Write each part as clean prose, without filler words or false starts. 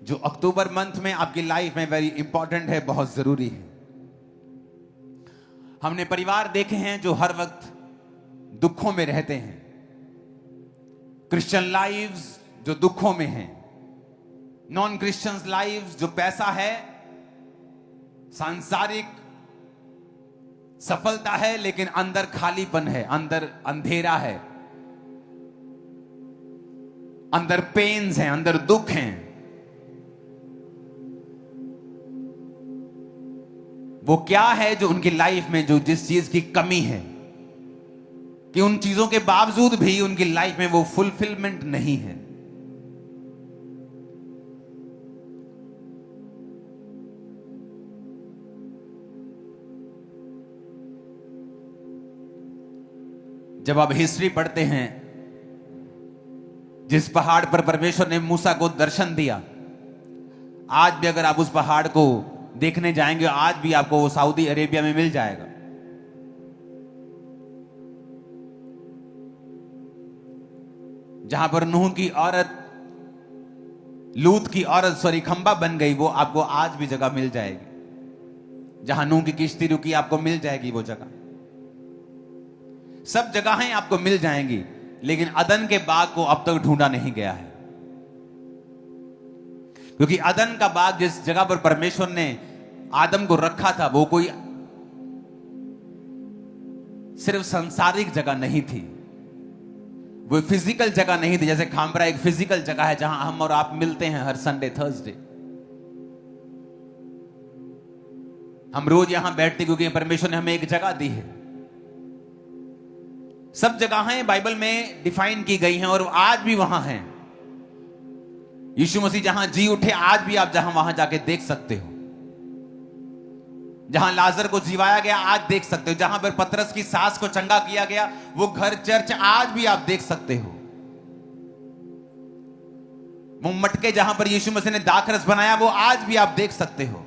जो अक्टूबर मंथ में आपकी लाइफ में वेरी इंपॉर्टेंट है, बहुत जरूरी है। हमने परिवार देखे हैं जो हर वक्त दुखों में रहते हैं, क्रिश्चियन लाइव्स जो दुखों में हैं, नॉन क्रिश्चियंस लाइव्स जो पैसा है, सांसारिक सफलता है, लेकिन अंदर खालीपन है, अंदर अंधेरा है, अंदर पेन्स हैं, अंदर दुख हैं। वो क्या है जो उनकी लाइफ में, जो जिस चीज की कमी है कि उन चीजों के बावजूद भी उनकी लाइफ में वो फुलफिलमेंट नहीं है। जब आप हिस्ट्री पढ़ते हैं, जिस पहाड़ पर परमेश्वर ने मूसा को दर्शन दिया, आज भी अगर आप उस पहाड़ को देखने जाएंगे, आज भी आपको वो सऊदी अरेबिया में मिल जाएगा। जहां पर नूह की औरत, लूत की औरत खंबा बन गई, वो आपको आज भी जगह मिल जाएगी। जहां नूह की किश्ती रुकी, आपको मिल जाएगी वो जगह। सब जगहें आपको मिल जाएंगी, लेकिन अदन के बाग को अब तक ढूंढा नहीं गया है। क्योंकि अदन का बाग, जिस जगह पर परमेश्वर ने आदम को रखा था, वो कोई सिर्फ सांसारिक जगह नहीं थी, वो फिजिकल जगह नहीं थी। जैसे खामरा एक फिजिकल जगह है जहां हम और आप मिलते हैं हर संडे थर्सडे। हम रोज यहां बैठते क्योंकि परमेश्वर ने हमें एक जगह दी है। सब जगहें बाइबल में डिफाइन की गई हैं और आज भी वहां हैं। यीशु मसीह जहां जी उठे, आज भी आप जहां वहां जाके देख सकते हो। जहां लाजर को जिवाया गया, आज देख सकते हो। जहां पर पतरस की सास को चंगा किया गया, वो घर चर्च आज भी आप देख सकते हो। वो मटके जहां पर यीशु मसीह ने दाखरस बनाया, वो आज भी आप देख सकते हो।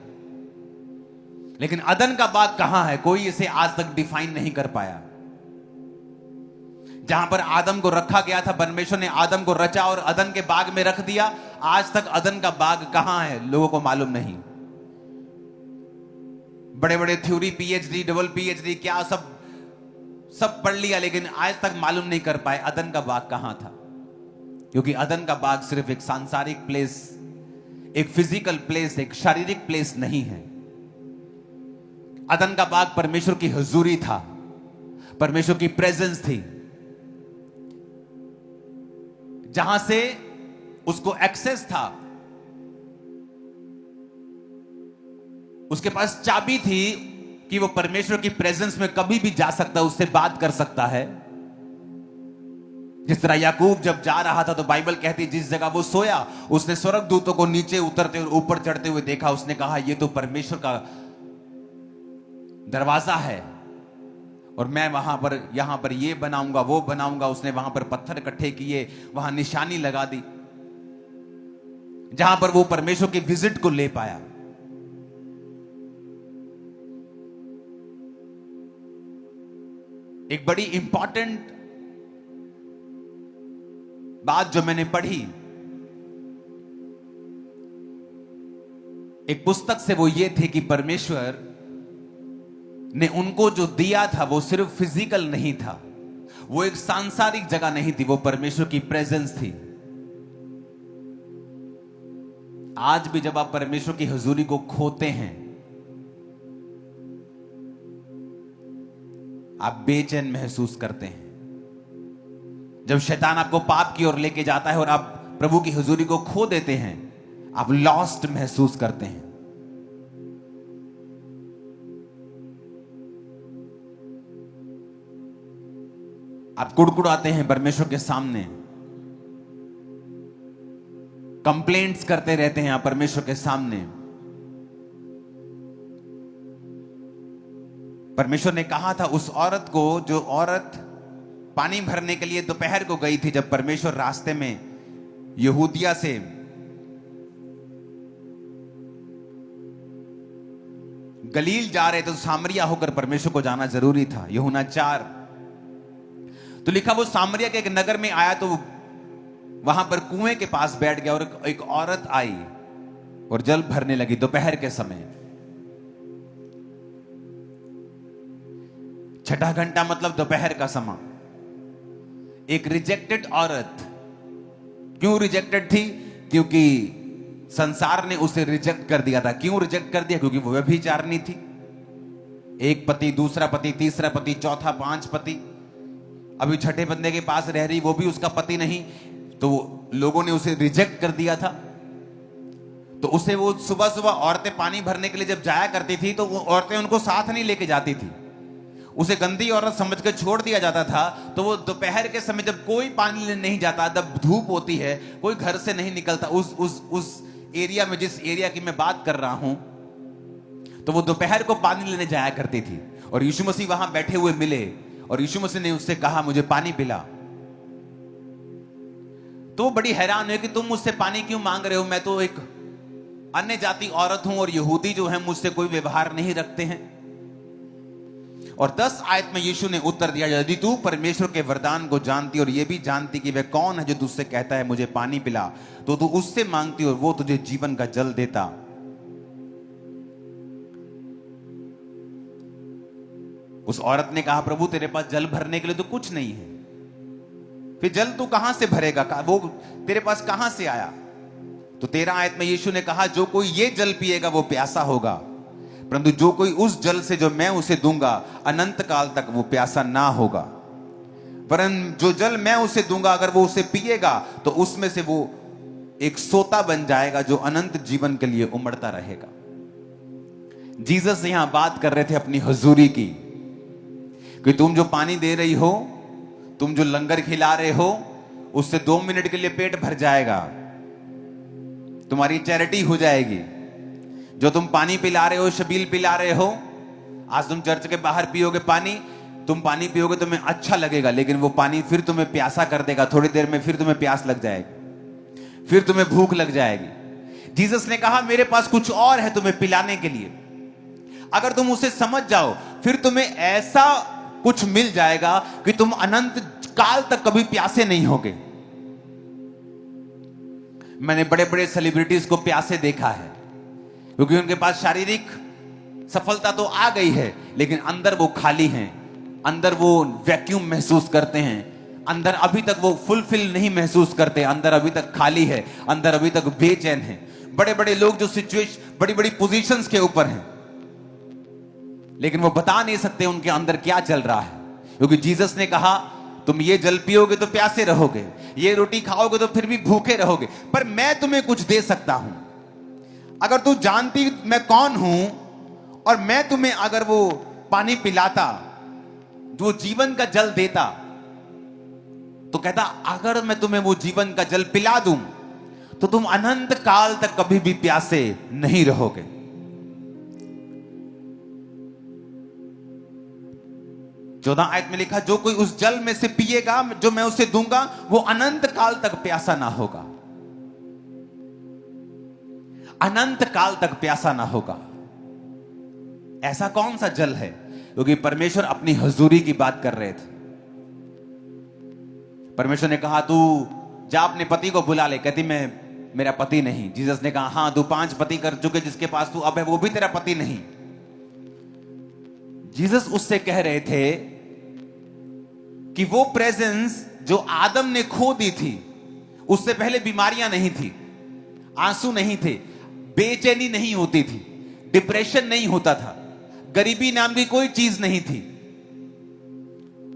लेकिन अदन का बाग कहां है? कोई इसे आज तक डिफाइन नहीं कर पाया। जहां पर आदम को रखा गया था, परमेश्वर ने आदम को रचा और अदन के बाग में रख दिया। आज तक अदन का बाग कहां है, लोगों को मालूम नहीं। बड़े बड़े थ्योरी, पीएचडी, डबल पीएचडी, क्या सब पढ़ लिया, लेकिन आज तक मालूम नहीं कर पाए अदन का बाग कहां था। क्योंकि अदन का बाग सिर्फ एक सांसारिक प्लेस, एक फिजिकल प्लेस, एक शारीरिक प्लेस नहीं है। अदन का बाग परमेश्वर की हुजूरी था, परमेश्वर की प्रेजेंस थी, जहां से उसको एक्सेस था। उसके पास चाबी थी कि वो परमेश्वर की प्रेजेंस में कभी भी जा सकता, उससे बात कर सकता है। जिस तरह याकूब जब जा रहा था, तो बाइबल कहती है जिस जगह वो सोया, उसने स्वर्गदूतों को नीचे उतरते और ऊपर चढ़ते हुए देखा। उसने कहा ये तो परमेश्वर का दरवाजा है और मैं वहां पर, यहां पर ये बनाऊंगा, वो बनाऊंगा। उसने वहां पर पत्थर इकट्ठे किए, वहां निशानी लगा दी, जहां पर वो परमेश्वर के विजिट को ले पाया। एक बड़ी इंपॉर्टेंट बात जो मैंने पढ़ी एक पुस्तक से, वो ये थे कि परमेश्वर ने उनको जो दिया था वो सिर्फ फिजिकल नहीं था, वो एक सांसारिक जगह नहीं थी, वो परमेश्वर की प्रेजेंस थी। आज भी जब आप परमेश्वर की हुजूरी को खोते हैं, आप बेचैन महसूस करते हैं। जब शैतान आपको पाप की ओर लेके जाता है और आप प्रभु की हुजूरी को खो देते हैं, आप लॉस्ट महसूस करते हैं। आप कुड़कुड़ाते हैं परमेश्वर के सामने, कंप्लेंट्स करते रहते हैं आप परमेश्वर के सामने। परमेश्वर ने कहा था उस औरत को, जो औरत पानी भरने के लिए दोपहर को गई थी, जब परमेश्वर रास्ते में यहूदिया से गलील जा रहे थे, तो सामरिया होकर परमेश्वर को जाना जरूरी था। यूहन्ना 4 तो लिखा, वो सामरिया के एक नगर में आया तो वहां पर कुएं के पास बैठ गया और एक औरत आई और जल भरने लगी दोपहर के समय। छठा घंटा मतलब दोपहर का समय। एक रिजेक्टेड औरत, क्यों रिजेक्टेड थी? क्योंकि संसार ने उसे रिजेक्ट कर दिया था। क्यों रिजेक्ट कर दिया? क्योंकि वो व्यभिचारिणी थी। एक पति, दूसरा पति, तीसरा पति, चौथा, 5 पति। अभी छठे बंदे के पास रह रही, वो भी उसका पति नहीं, तो लोगों ने उसे रिजेक्ट कर दिया था। तो उसे वो सुबह सुबह औरतें पानी भरने के लिए जब जाया करती थी तो वो औरतें उनको साथ नहीं लेके जाती थी, उसे गंदी औरत समझ कर छोड़ दिया जाता था। तो वो दोपहर के समय जब कोई पानी लेने नहीं जाता, जब धूप होती है, कोई घर से नहीं निकलता, उस एरिया में, जिस एरिया की मैं बात कर रहा हूं, तो वो दोपहर को पानी लेने जाया करती थी। और यीशु मसीह वहां बैठे हुए मिले और यीशु मसीह ने उससे कहा, मुझे पानी पिला। तो बड़ी हैरान हुई कि तुम मुझसे पानी क्यों मांग रहे हो? मैं तो एक अन्य जाति औरत हूं और यहूदी जो है मुझसे कोई व्यवहार नहीं रखते हैं। और 10 आयत में यीशु ने उत्तर दिया, यदि तू परमेश्वर के वरदान को जानती और यह भी जानती कि वह कौन है जो तुझसे कहता है मुझे पानी पिला, तो तू उससे मांगती और वो तुझे जीवन का जल देता। उस औरत ने कहा, प्रभु तेरे पास जल भरने के लिए तो कुछ नहीं है, फिर जल तू कहां से भरेगा? वो तेरे पास कहां से आया? तो 13 आयत में यीशु ने कहा, जो कोई ये जल पिएगा वो प्यासा होगा, परंतु जो कोई उस जल से जो मैं उसे दूंगा अनंत काल तक वो प्यासा ना होगा। परंतु जो जल मैं उसे दूंगा अगर वो उसे पिएगा तो उसमें से वो एक सोता बन जाएगा जो अनंत जीवन के लिए उमड़ता रहेगा। जीसस यहां बात कर रहे थे अपनी हुजूरी की, कि तुम जो पानी दे रही हो, तुम जो लंगर खिला रहे हो, उससे 2 मिनट के लिए पेट भर जाएगा, तुम्हारी चैरिटी हो जाएगी। जो तुम पानी पिला रहे हो, शबील पिला रहे हो, आज तुम चर्च के बाहर पियोगे पानी, तुम पानी पियोगे तुम्हें अच्छा लगेगा, लेकिन वो पानी फिर तुम्हें प्यासा कर देगा। थोड़ी देर में फिर तुम्हें प्यास लग जाएगी, फिर तुम्हें भूख लग जाएगी। जीसस ने कहा, मेरे पास कुछ और है तुम्हें पिलाने के लिए। अगर तुम उसे समझ जाओ, फिर तुम्हें ऐसा कुछ मिल जाएगा कि तुम अनंत काल तक कभी प्यासे नहीं होगे। मैंने बड़े बड़े सेलिब्रिटीज को प्यासे देखा है, क्योंकि उनके पास शारीरिक सफलता तो आ गई है, लेकिन अंदर वो खाली हैं, अंदर वो वैक्यूम महसूस करते हैं, अंदर अभी तक वो फुलफिल नहीं महसूस करते, अंदर अभी तक खाली है, अंदर अभी तक बेचैन है। बड़े बड़े लोग जो सिचुएशन, बड़ी बड़ी पोजीशंस के ऊपर हैं, लेकिन वो बता नहीं सकते उनके अंदर क्या चल रहा है, क्योंकि जीसस ने कहा, तुम ये जल पियोगे तो प्यासे रहोगे, ये रोटी खाओगे तो फिर भी भूखे रहोगे, पर मैं तुम्हें कुछ दे सकता हूं। अगर तू जानती मैं कौन हूं और मैं तुम्हें अगर वो पानी पिलाता, जो जीवन का जल देता, तो कहता, अगर मैं तुम्हें वो जीवन का जल पिला दूं तो तुम अनंत काल तक कभी भी प्यासे नहीं रहोगे। चौदह आयत में लिखा, जो कोई उस जल में से पिएगा जो मैं उसे दूंगा वो अनंत काल तक प्यासा ना होगा, अनंत काल तक प्यासा ना होगा। ऐसा कौन सा जल है? क्योंकि परमेश्वर अपनी हुजूरी की बात कर रहे थे। परमेश्वर ने कहा, तू जा अपने पति को बुला ले। कहती, मैं, मेरा पति नहीं। जीसस ने कहा, हां तू 5 पति कर चुके, जिसके पास तू अब है वो भी तेरा पति नहीं। जीसस उससे कह रहे थे कि वो प्रेजेंस जो आदम ने खो दी थी, उससे पहले बीमारियां नहीं थी, आंसू नहीं थे, बेचैनी नहीं होती थी, डिप्रेशन नहीं होता था, गरीबी नाम की कोई चीज नहीं थी,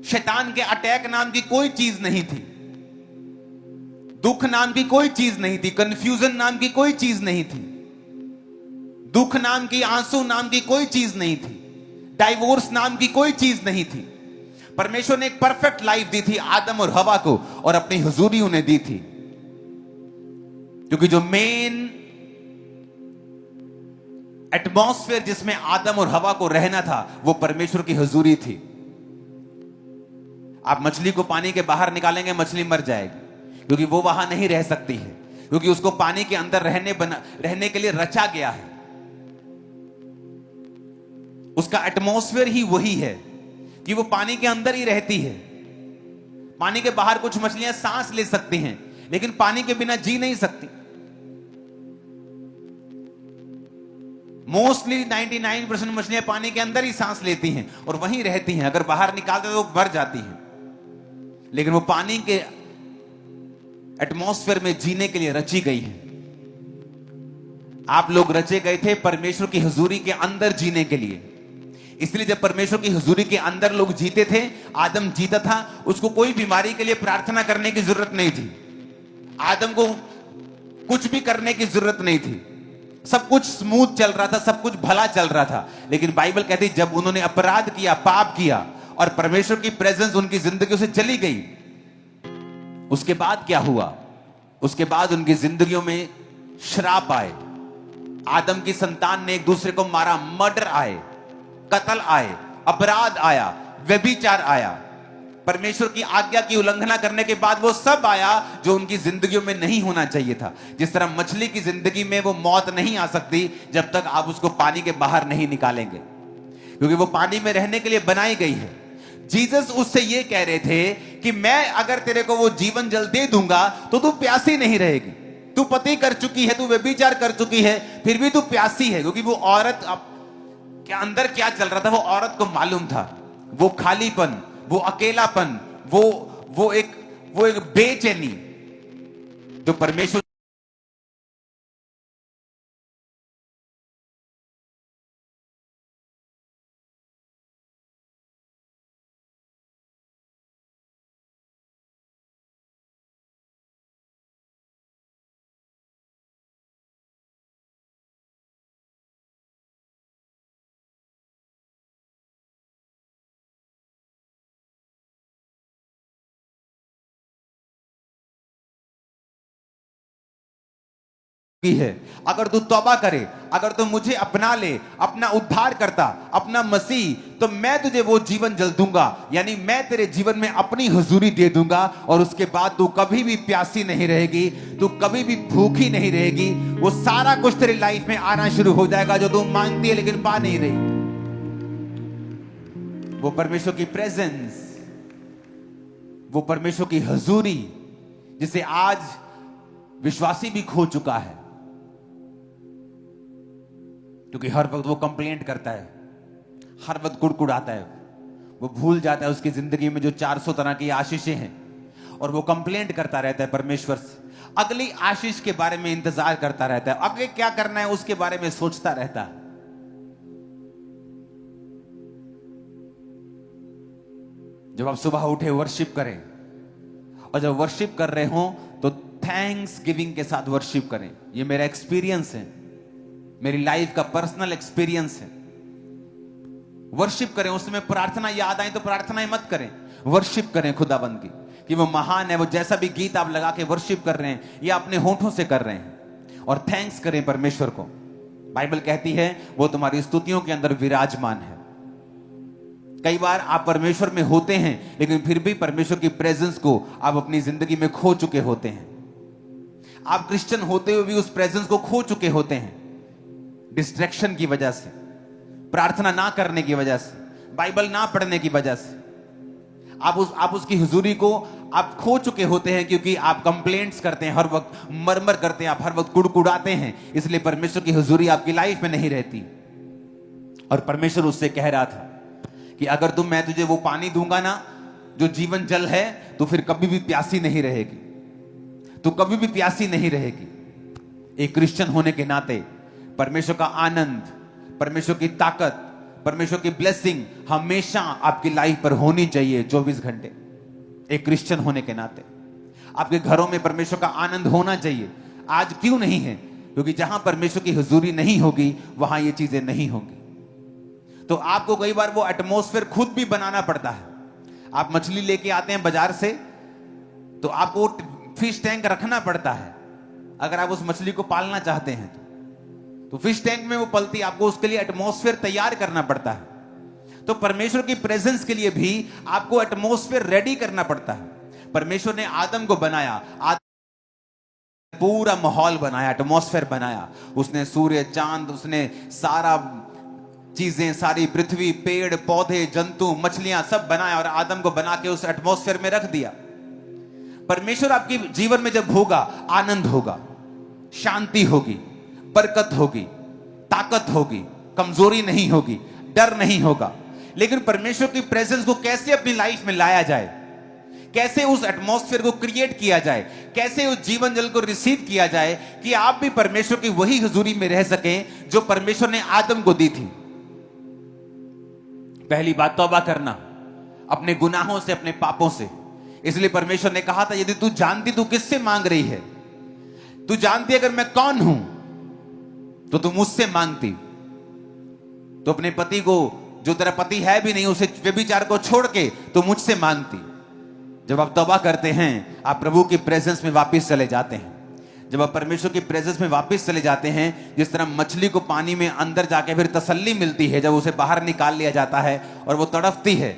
शैतान के अटैक नाम की कोई चीज नहीं थी, दुख नाम की कोई चीज नहीं थी, कंफ्यूजन नाम की कोई चीज नहीं थी, दुख नाम की, आंसू नाम की कोई चीज नहीं थी, डाइवोर्स नाम की कोई चीज नहीं थी। परमेश्वर ने एक परफेक्ट लाइफ दी थी आदम और हवा को, और अपनी हुजूरी उन्हें दी थी, क्योंकि जो मेन एटमॉस्फेयर जिसमें आदम और हवा को रहना था वो परमेश्वर की हुजूरी थी। आप मछली को पानी के बाहर निकालेंगे, मछली मर जाएगी, क्योंकि वो वहां नहीं रह सकती है, क्योंकि उसको पानी के अंदर रहने के लिए रचा गया है। उसका एटमॉस्फेयर ही वही है कि वो पानी के अंदर ही रहती है। पानी के बाहर कुछ मछलियां सांस ले सकती हैं, लेकिन पानी के बिना जी नहीं सकती। मोस्टली 99% मछलियां पानी के अंदर ही सांस लेती हैं और वहीं रहती हैं, अगर बाहर निकालते तो मर जाती हैं। लेकिन वो पानी के एटमॉस्फेयर में जीने के लिए रची गई हैं। आप लोग रचे गए थे परमेश्वर की हुजूरी के अंदर जीने के लिए। इसलिए जब परमेश्वर की हुजूरी के अंदर लोग जीते थे, आदम जीता था, उसको कोई बीमारी के लिए प्रार्थना करने की जरूरत नहीं थी। आदम को कुछ भी करने की जरूरत नहीं थी, सब कुछ स्मूथ चल रहा था, सब कुछ भला चल रहा था। लेकिन बाइबल कहती जब उन्होंने अपराध किया, पाप किया और परमेश्वर की प्रेजेंस उनकी जिंदगियों से चली गई, उसके बाद क्या हुआ? उसके बाद उनकी जिंदगियों में श्राप आए, आदम की संतान ने एक दूसरे को मारा, मर्डर आए, कत्ल आए, अपराध आया, व्यभिचार आया। परमेश्वर की आज्ञा की उल्लंघना करने के बाद वो सब आया जो उनकी जिंदगियों में नहीं होना चाहिए था। जिस तरह मछली की जिंदगी में वो मौत नहीं आ सकती जब तक आप उसको पानी के बाहर नहीं निकालेंगे, क्योंकि वो पानी में रहने के लिए बनाई गई है। जीसस उससे ये कह रहे थे कि मैं अगर तेरे को वो जीवन जल दे दूंगा तो तू प्यासी नहीं रहेगी। तू पति कर चुकी है, तू व्यभिचार कर चुकी है, फिर भी तू प्यासी है, क्योंकि वो औरत के अंदर क्या चल रहा था वो औरत को मालूम था। वो खालीपन, वो अकेलापन, वो एक बेचैनी जो परमेश्वर की है। अगर तू तौबा करे, अगर तू मुझे अपना ले, अपना उद्धार करता, अपना मसीह, तो मैं तुझे वो जीवन जल दूंगा, यानी मैं तेरे जीवन में अपनी हुजूरी दे दूंगा और उसके बाद तू कभी भी प्यासी नहीं रहेगी, तू कभी भी भूखी नहीं रहेगी। वो सारा कुछ तेरी लाइफ में आना शुरू हो जाएगा जो तू मांगती है लेकिन पा नहीं रही। वो परमेश्वर की प्रेजेंस, वो परमेश्वर की हुजूरी जिसे आज विश्वासी भी खो चुका है, क्योंकि हर वक्त वो कंप्लेंट करता है, हर वक्त कुड़कुड़ाता है, वो भूल जाता है उसकी जिंदगी में जो 400 तरह की आशीषें हैं और वो कंप्लेंट करता रहता है परमेश्वर से, अगली आशीष के बारे में इंतजार करता रहता है, आगे क्या करना है उसके बारे में सोचता रहता है। जब आप सुबह उठे वर्शिप करें, और जब वर्शिप कर रहे हो तो थैंक्स गिविंग के साथ वर्शिप करें। ये मेरा एक्सपीरियंस है, मेरी लाइफ का पर्सनल एक्सपीरियंस है। वर्शिप करें, उसमें प्रार्थना याद आई तो प्रार्थनाएं मत करें, वर्शिप करें खुदाबंद की कि वो महान है। वो जैसा भी गीत आप लगा के वर्शिप कर रहे हैं या अपने होठों से कर रहे हैं, और थैंक्स करें परमेश्वर को। बाइबल कहती है वो तुम्हारी स्तुतियों के अंदर विराजमान है। कई बार आप परमेश्वर में होते हैं लेकिन फिर भी परमेश्वर की प्रेजेंस को आप अपनी जिंदगी में खो चुके होते हैं। आप क्रिश्चियन होते हुए भी उस प्रेजेंस को खो चुके होते हैं, डिस्ट्रैक्शन की वजह से, प्रार्थना ना करने की वजह से, बाइबल ना पढ़ने की वजह से। आप उसकी हुजूरी को आप खो चुके होते हैं, क्योंकि आप कंप्लेंट्स करते हैं, हर वक्त मरमर करते हैं, आप हर वक्त कुड़कुड़ाते हैं, इसलिए परमेश्वर की हुजूरी आपकी लाइफ में नहीं रहती। और परमेश्वर उससे कह रहा था कि अगर मैं तुझे वो पानी दूंगा ना जो जीवन जल है, तो फिर कभी भी प्यासी नहीं रहेगी, तो कभी भी प्यासी नहीं रहेगी। एक क्रिश्चियन होने के नाते परमेश्वर का आनंद, परमेश्वर की ताकत, परमेश्वर की ब्लेसिंग हमेशा आपकी लाइफ पर होनी चाहिए 24 घंटे। एक क्रिश्चियन होने के नाते आपके घरों में परमेश्वर का आनंद होना चाहिए। आज क्यों नहीं है? क्योंकि जहां परमेश्वर की हुजूरी नहीं होगी वहां ये चीजें नहीं होंगी। तो आपको कई बार वो एटमॉस्फेयर खुद भी बनाना पड़ता है। आप मछली लेके आते हैं बाजार से, तो आपको फिश टैंक रखना पड़ता है। अगर आप उस मछली को पालना चाहते हैं तो फिश टैंक में वो पलती, आपको उसके लिए एटमॉस्फेयर तैयार करना पड़ता है। तो परमेश्वर की प्रेजेंस के लिए भी आपको एटमॉस्फेयर रेडी करना पड़ता है। परमेश्वर ने आदम को बनाया, पूरा माहौल बनाया, एटमॉस्फेयर बनाया। उसने सूर्य, चांद, उसने सारा चीजें, सारी पृथ्वी, पेड़ पौधे, जंतु, मछलियां सब बनाया और आदम को बना के उस एटमॉस्फेयर में रख दिया। परमेश्वर आपके जीवन में जब होगा, आनंद होगा, शांति होगी, बरकत होगी, ताकत होगी, कमजोरी नहीं होगी, डर नहीं होगा। लेकिन परमेश्वर की प्रेजेंस को कैसे अपनी लाइफ में लाया जाए, कैसे उस एटमॉस्फेयर को क्रिएट किया जाए, कैसे उस जीवन जल को रिसीव किया जाए कि आप भी परमेश्वर की वही हुजूरी में रह सकें जो परमेश्वर ने आदम को दी थी। पहली बात तौबा करना अपने गुनाहों से, अपने पापों से। इसलिए परमेश्वर ने कहा था, यदि तू जानती तू किससे मांग रही है, तू जानती अगर मैं कौन हूं तो तू मुझसे मांगती। तो अपने पति को, जो तेरा पति है भी नहीं, उसे व्यभिचार को छोड़ के तो मुझसे मांगती। जब आप तौबा करते हैं, आप प्रभु की प्रेजेंस में वापस चले जाते हैं। जब आप परमेश्वर की प्रेजेंस में वापस चले जाते हैं, जिस तरह मछली को पानी में अंदर जाके फिर तसल्ली मिलती है जब उसे बाहर निकाल लिया जाता है और वो तड़पती है,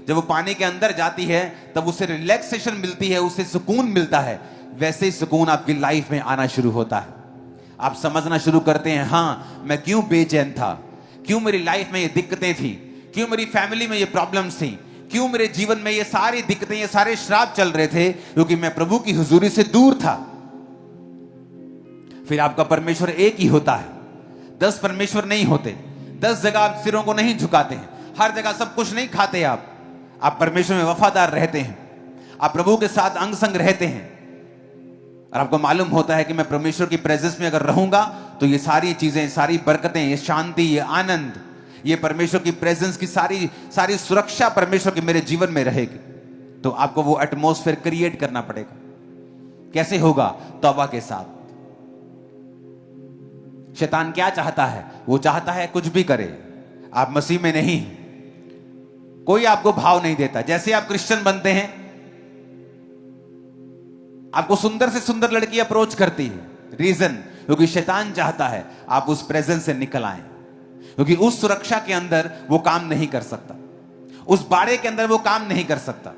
जब वो पानी के अंदर जाती है तब उसे रिलैक्सेशन मिलती है, उसे सुकून मिलता है, वैसे ही सुकून आपकी लाइफ में आना शुरू होता है। आप समझना शुरू करते हैं, हाँ मैं क्यों बेचैन था, क्यों मेरी लाइफ में ये दिक्कतें थी, क्यों मेरी फैमिली में ये प्रॉब्लम्स थी, क्यों मेरे जीवन में ये सारी दिक्कतें, ये सारे श्राप चल रहे थे, क्योंकि मैं प्रभु की हुजूरी से दूर था। फिर आपका परमेश्वर एक ही होता है, 10 परमेश्वर नहीं होते। 10 जगह आप सिरों को नहीं झुकाते हैं, हर जगह सब कुछ नहीं खाते आप परमेश्वर में वफादार रहते हैं, आप प्रभु के साथ अंग संग रहते हैं। और आपको मालूम होता है कि मैं परमेश्वर की प्रेजेंस में अगर रहूंगा तो ये सारी चीजें, सारी बरकतें, ये शांति, ये आनंद, ये परमेश्वर की प्रेजेंस की सारी सुरक्षा परमेश्वर की मेरे जीवन में रहेगी। तो आपको वो एटमॉस्फेयर क्रिएट करना पड़ेगा। कैसे होगा? तौबा के साथ। शैतान क्या चाहता है? वो चाहता है कुछ भी करे, आप मसीह में नहीं, कोई आपको भाव नहीं देता। जैसे आप क्रिश्चियन बनते हैं, आपको सुंदर से सुंदर लड़की अप्रोच करती है। रीजन, क्योंकि शैतान चाहता है आप उस प्रेजेंस से निकल आए, क्योंकि उस सुरक्षा के अंदर वो काम नहीं कर सकता, उस बाड़े के अंदर वो काम नहीं कर सकता।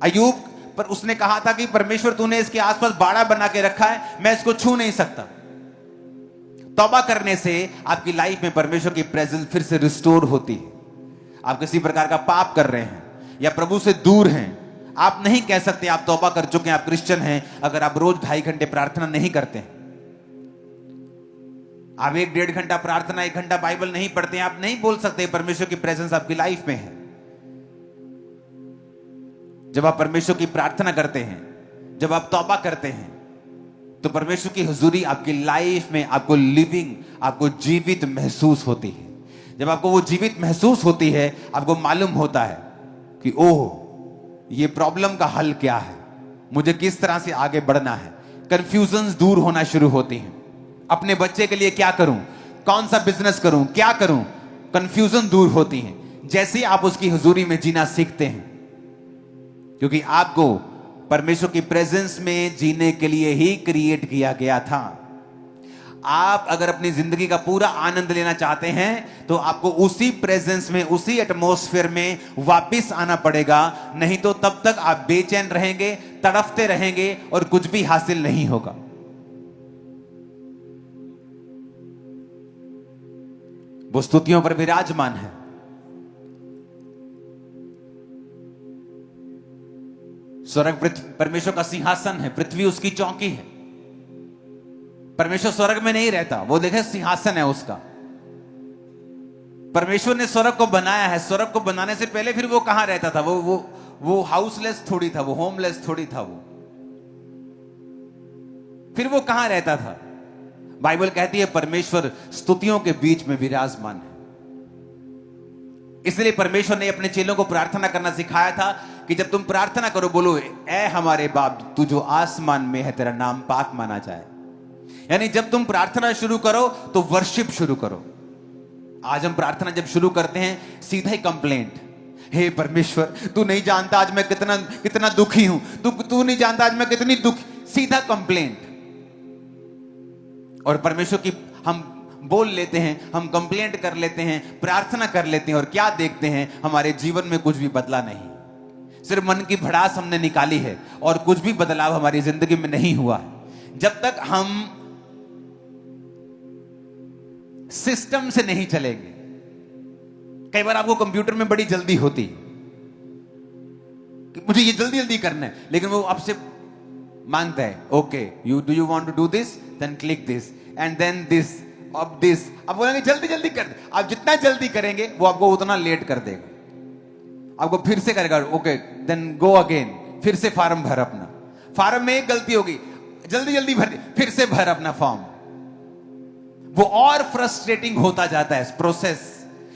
अय्यूब पर उसने कहा था कि परमेश्वर तूने इसके आसपास बाड़ा बना के रखा है, मैं इसको छू नहीं सकता। तौबा करने से आपकी लाइफ में परमेश्वर की प्रेजेंस फिर से रिस्टोर होती है। आप किसी प्रकार का पाप कर रहे हैं या प्रभु से दूर हैं, आप नहीं कह सकते आप तौबा कर चुके हैं, आप क्रिश्चियन हैं, अगर आप रोज 2.5 घंटे प्रार्थना नहीं करते हैं, आप 1-1.5 घंटा प्रार्थना, 1 घंटा बाइबल नहीं पढ़ते हैं, आप नहीं बोल सकते परमेश्वर की प्रेजेंस आपकी लाइफ में है। जब आप परमेश्वर की प्रार्थना करते हैं, जब आप तौबा करते हैं, तो परमेश्वर की हुजूरी आपकी लाइफ में आपको लिविंग, आपको जीवित महसूस होती है। जब आपको वो जीवित महसूस होती है, आपको मालूम होता है कि ओह, ये प्रॉब्लम का हल क्या है, मुझे किस तरह से आगे बढ़ना है। कंफ्यूजन्स दूर होना शुरू होती हैं। अपने बच्चे के लिए क्या करूं, कौन सा बिजनेस करूं, क्या करूं, कंफ्यूजन दूर होती हैं जैसे ही आप उसकी हुजूरी में जीना सीखते हैं, क्योंकि आपको परमेश्वर की प्रेजेंस में जीने के लिए ही क्रिएट किया गया था। आप अगर अपनी जिंदगी का पूरा आनंद लेना चाहते हैं तो आपको उसी प्रेजेंस में, उसी एटमॉस्फेयर में वापस आना पड़ेगा, नहीं तो तब तक आप बेचैन रहेंगे, तड़फते रहेंगे और कुछ भी हासिल नहीं होगा। वो स्तुतियों पर विराजमान है। स्वर्ग परमेश्वर का सिंहासन है, पृथ्वी उसकी चौकी है। परमेश्वर स्वर्ग में नहीं रहता, वो देखे सिंहासन है उसका। परमेश्वर ने स्वर्ग को बनाया है। स्वर्ग को बनाने से पहले फिर वो कहां रहता था? वो हाउसलेस थोड़ी था, वो होमलेस थोड़ी था, वो फिर वो कहां रहता था? बाइबल कहती है परमेश्वर स्तुतियों के बीच में विराजमान है। इसलिए परमेश्वर ने अपने चेलों को प्रार्थना करना सिखाया था कि जब तुम प्रार्थना करो, बोलो ऐ हमारे बाप तू जो आसमान में है, तेरा नाम पाक माना जाए। यानी जब तुम प्रार्थना शुरू करो तो वर्शिप शुरू करो। आज हम प्रार्थना जब शुरू करते हैं, सीधा ही कंप्लेंट, हे परमेश्वर तू नहीं जानता आज मैं कितना दुखी हूं, तू नहीं जानता आज मैं कितनी दुखी, सीधा कंप्लेंट। और परमेश्वर की हम बोल लेते हैं, हम कंप्लेंट कर लेते हैं, प्रार्थना कर लेते हैं, और क्या देखते हैं? हमारे जीवन में कुछ भी बदला नहीं। सिर्फ मन की भड़ास हमने निकाली है और कुछ भी बदलाव हमारी जिंदगी में नहीं हुआ है। जब तक हम सिस्टम से नहीं चलेंगे। कई बार आपको कंप्यूटर में बड़ी जल्दी होती कि मुझे ये जल्दी जल्दी करना है, लेकिन वो आपसे मांगता है, okay do you want to do this, then click this and then this, अब दिस, अब बोलेंगे जल्दी जल्दी कर दे। आप जितना जल्दी करेंगे वो आपको उतना लेट कर देगा, आपको फिर से करेगा, ओके देन गो अगेन, फिर से फॉर्म भर अपना। फॉर्म में एक गलती होगी, जल्दी जल्दी भर, फिर से भर अपना फॉर्म। वो और फ्रस्ट्रेटिंग होता जाता है प्रोसेस,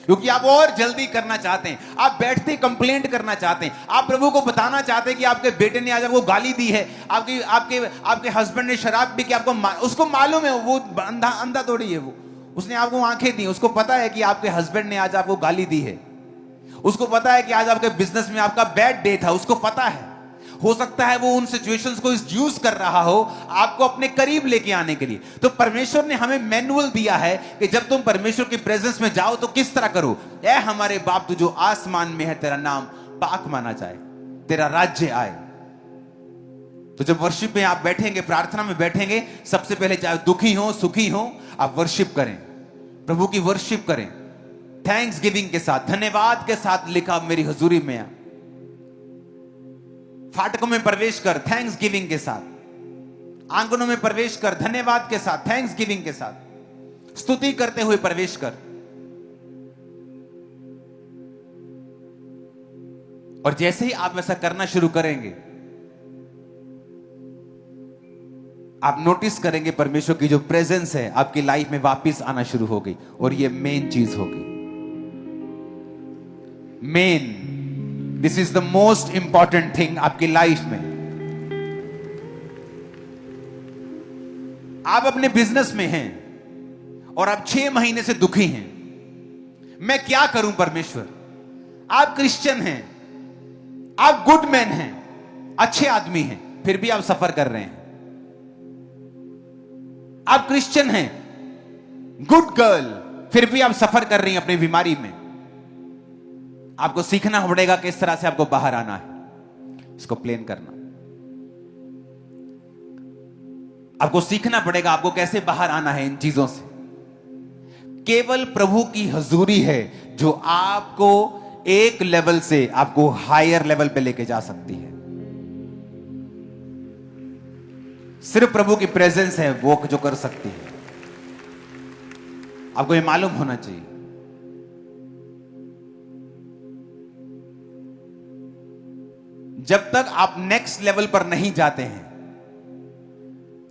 क्योंकि आप और जल्दी करना चाहते हैं। आप बैठते कंप्लेंट करना चाहते हैं, आप प्रभु को बताना चाहते हैं कि आपके बेटे ने आज आपको गाली दी है, आपके आपके आपके हस्बैंड ने शराब पी के आपको उसको मालूम है, वो अंधा अंधा थोड़ी है, वो उसने आपको आंखें दी, उसको पता है कि आपके हस्बैंड ने आज आपको गाली दी है, उसको पता है कि आज आपके बिजनेस में आपका बैड डे था, उसको पता है। हो सकता है वो उन सिचुएशंस को यूज कर रहा हो आपको अपने करीब लेके आने के लिए। तो परमेश्वर ने हमें मैनुअल दिया है कि जब तुम परमेश्वर की प्रेजेंस में जाओ तो किस तरह करो। ऐ हमारे बाप तू जो आसमान में है, तेरा नाम पाक माना जाए, तेरा राज्य आए। तो जब वर्शिप में आप बैठेंगे, प्रार्थना में बैठेंगे, सबसे पहले चाहे दुखी हो सुखी हो, आप वर्शिप करें, प्रभु की वर्शिप करें, थैंक्स गिविंग के साथ, धन्यवाद के साथ लिखा मेरी हजूरी में आ। फाटकों में प्रवेश कर थैंक्स गिविंग के साथ, आंगनों में प्रवेश कर धन्यवाद के साथ, थैंक्स गिविंग के साथ, स्तुति करते हुए प्रवेश कर। और जैसे ही आप ऐसा करना शुरू करेंगे, आप नोटिस करेंगे परमेश्वर की जो प्रेजेंस है आपकी लाइफ में वापस आना शुरू हो गई। और ये मेन चीज होगी, main, this is the most important thing आपकी लाइफ में। आप अपने बिजनेस में हैं और आप 6 महीने से दुखी हैं, मैं क्या करूं परमेश्वर। आप क्रिश्चियन हैं, आप गुड मैन हैं, अच्छे आदमी हैं, फिर भी आप सफर कर रहे हैं। आप क्रिश्चियन हैं, गुड गर्ल, फिर भी आप सफर कर रही हैं अपनी बीमारी में। आपको सीखना पड़ेगा किस तरह से आपको बाहर आना है, इसको प्लेन करना। आपको सीखना पड़ेगा आपको कैसे बाहर आना है इन चीजों से। केवल प्रभु की हजूरी है जो आपको एक लेवल से आपको हायर लेवल पे लेके जा सकती है। सिर्फ प्रभु की प्रेजेंस है वो जो कर सकती है। आपको ये मालूम होना चाहिए। जब तक आप नेक्स्ट लेवल पर नहीं जाते हैं,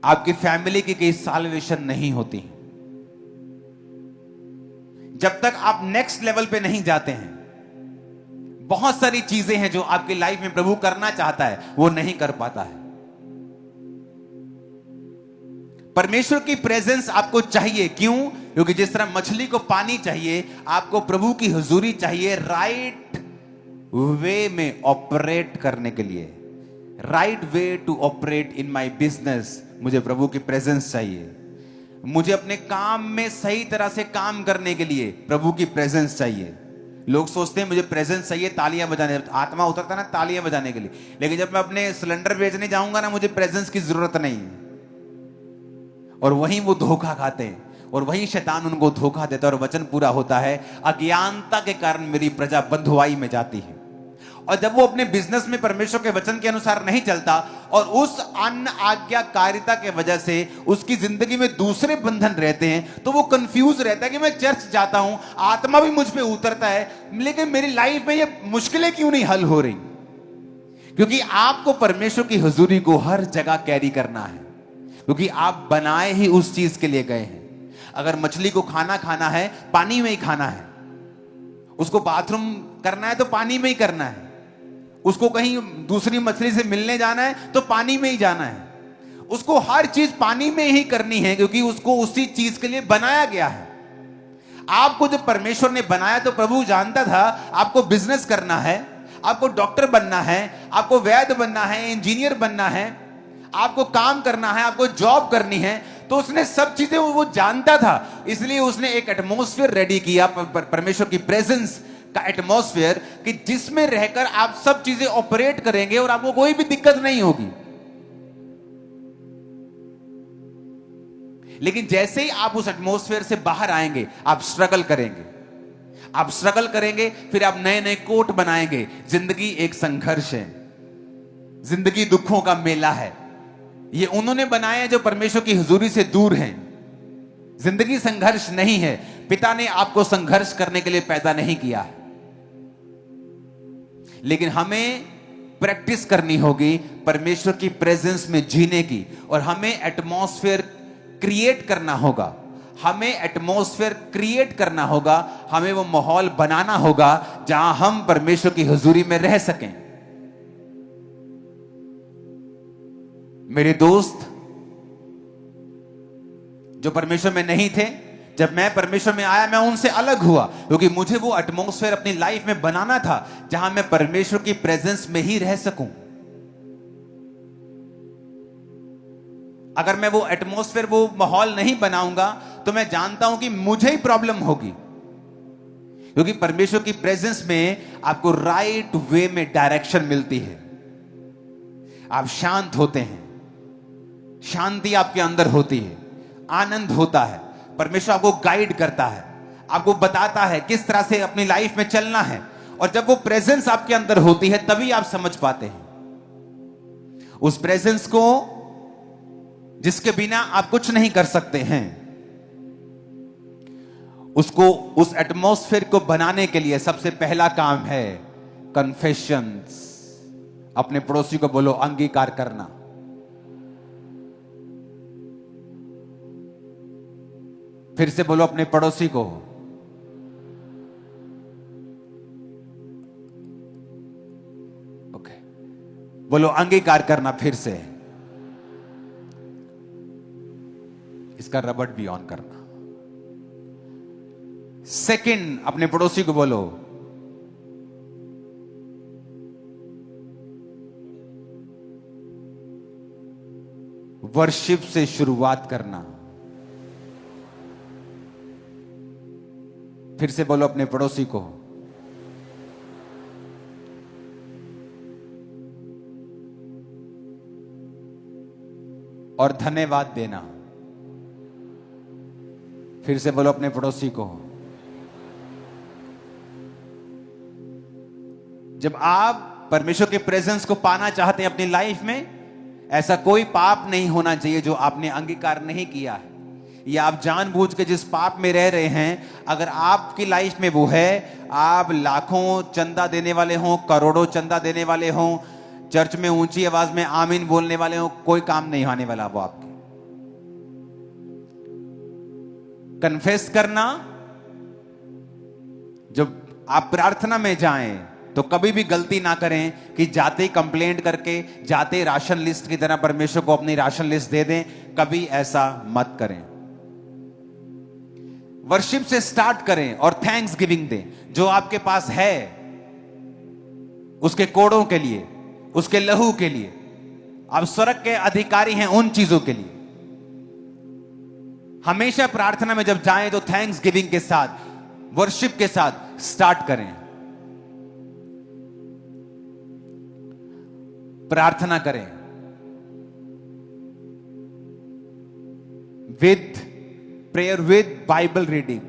आपकी फैमिली की कोई साल्वेशन नहीं होती। जब तक आप नेक्स्ट लेवल पे नहीं जाते हैं, बहुत सारी चीजें हैं जो आपकी लाइफ में प्रभु करना चाहता है वो नहीं कर पाता है। परमेश्वर की प्रेजेंस आपको चाहिए, क्यों? क्योंकि जिस तरह मछली को पानी चाहिए, आपको प्रभु की हुजूरी चाहिए राइट वे में ऑपरेट करने के लिए। Right way to operate in my business, मुझे प्रभु की प्रेजेंस चाहिए। मुझे अपने काम में सही तरह से काम करने के लिए प्रभु की प्रेजेंस चाहिए। लोग सोचते हैं मुझे प्रेजेंस चाहिए तालियां बजाने, आत्मा उतरता ना तालियां बजाने के लिए, लेकिन जब मैं अपने सिलेंडर बेचने जाऊंगा ना, मुझे प्रेजेंस की जरूरत नहीं है। और वहीं वो धोखा खाते हैं और वहीं शैतान उनको धोखा देता है और वचन पूरा होता है, अज्ञानता के कारण मेरी प्रजा बंधुआई में जाती है। और जब वो अपने बिजनेस में परमेश्वर के वचन के अनुसार नहीं चलता और उस अन आज्ञाकारिता के वजह से उसकी जिंदगी में दूसरे बंधन रहते हैं, तो वो कंफ्यूज रहता है कि मैं चर्च जाता हूं, आत्मा भी मुझ पे उतरता है, लेकिन मेरी लाइफ में ये मुश्किलें क्यों नहीं हल हो रही? क्योंकि आपको परमेश्वर की हुजूरी को हर जगह कैरी करना है, क्योंकि आप बनाए ही उस चीज के लिए गए हैं। अगर मछली को खाना खाना है, पानी में ही खाना है। उसको बाथरूम करना है तो पानी में ही करना है। उसको कहीं दूसरी मछली से मिलने जाना है तो पानी में ही जाना है। उसको हर चीज पानी में ही करनी है, क्योंकि उसको उसी चीज के लिए बनाया गया है। आपको जब परमेश्वर ने बनाया तो प्रभु जानता था आपको बिजनेस करना है, आपको डॉक्टर बनना है, आपको वैद्य बनना है, इंजीनियर बनना है, आपको काम करना है, आपको जॉब करनी है। तो उसने सब चीजें वो जानता था, इसलिए उसने एक एटमॉस्फेयर रेडी किया, परमेश्वर की प्रेजेंस का एटमॉस्फेयर, कि जिसमें रहकर आप सब चीजें ऑपरेट करेंगे और आपको कोई भी दिक्कत नहीं होगी। लेकिन जैसे ही आप उस एटमॉस्फेयर से बाहर आएंगे, आप स्ट्रगल करेंगे, आप स्ट्रगल करेंगे, फिर आप नए नए कोट बनाएंगे। जिंदगी एक संघर्ष है, जिंदगी दुखों का मेला है। ये उन्होंने बनाए हैं जो परमेश्वर की हुजूरी से दूर हैं। जिंदगी संघर्ष नहीं है। पिता ने आपको संघर्ष करने के लिए पैदा नहीं किया है, लेकिन हमें प्रैक्टिस करनी होगी परमेश्वर की प्रेजेंस में जीने की, और हमें एटमॉस्फेयर क्रिएट करना होगा। हमें एटमॉस्फेयर क्रिएट करना होगा, हमें वो माहौल बनाना होगा जहां हम परमेश्वर की हुजूरी में रह सकें। मेरे दोस्त जो परमेश्वर में नहीं थे, जब मैं परमेश्वर में आया मैं उनसे अलग हुआ, क्योंकि मुझे वो एटमॉस्फेयर अपनी लाइफ में बनाना था जहां मैं परमेश्वर की प्रेजेंस में ही रह सकूं। अगर मैं वो एटमॉस्फेयर, वो माहौल नहीं बनाऊंगा तो मैं जानता हूं कि मुझे ही प्रॉब्लम होगी, क्योंकि परमेश्वर की प्रेजेंस में आपको राइट वे में डायरेक्शन मिलती है। आप शांत होते हैं, शांति आपके अंदर होती है, आनंद होता है। परमेश्वर आपको गाइड करता है, आपको बताता है किस तरह से अपनी लाइफ में चलना है, और जब वो प्रेजेंस आपके अंदर होती है तभी आप समझ पाते हैं उस प्रेजेंस को, जिसके बिना आप कुछ नहीं कर सकते हैं। उसको, उस एटमॉस्फेयर को बनाने के लिए सबसे पहला काम है कन्फेशंस। अपने पड़ोसी को बोलो अंगीकार करना। फिर से बोलो अपने पड़ोसी को, ओके, बोलो अंगीकार करना। फिर से इसका रबड़ भी ऑन करना। सेकंड, अपने पड़ोसी को बोलो वर्शिप से शुरुआत करना। फिर से बोलो अपने पड़ोसी को और धन्यवाद देना। फिर से बोलो अपने पड़ोसी को। जब आप परमेश्वर के प्रेजेंस को पाना चाहते हैं अपनी लाइफ में, ऐसा कोई पाप नहीं होना चाहिए जो आपने अंगीकार नहीं किया है, या आप जानबूझ के जिस पाप में रह रहे हैं, अगर आपकी लाइफ में वो है, आप लाखों चंदा देने वाले हों, करोड़ों चंदा देने वाले हों, चर्च में ऊंची आवाज में आमीन बोलने वाले हों, कोई काम नहीं आने वाला वो आपके। कन्फेस करना, जब आप प्रार्थना में जाएं तो कभी भी गलती ना करें कि जाते ही कंप्लेंट करके, जाते ही राशन लिस्ट की तरह परमेश्वर को अपनी राशन लिस्ट दे दें। कभी ऐसा मत करें। वर्शिप से स्टार्ट करें और थैंक्स गिविंग दें। जो आपके पास है उसके कोड़ों के लिए, उसके लहू के लिए, आप स्वर्ग के अधिकारी हैं उन चीजों के लिए। हमेशा प्रार्थना में जब जाएं तो थैंक्स गिविंग के साथ, वर्शिप के साथ स्टार्ट करें। प्रार्थना करें with prayer, with Bible reading.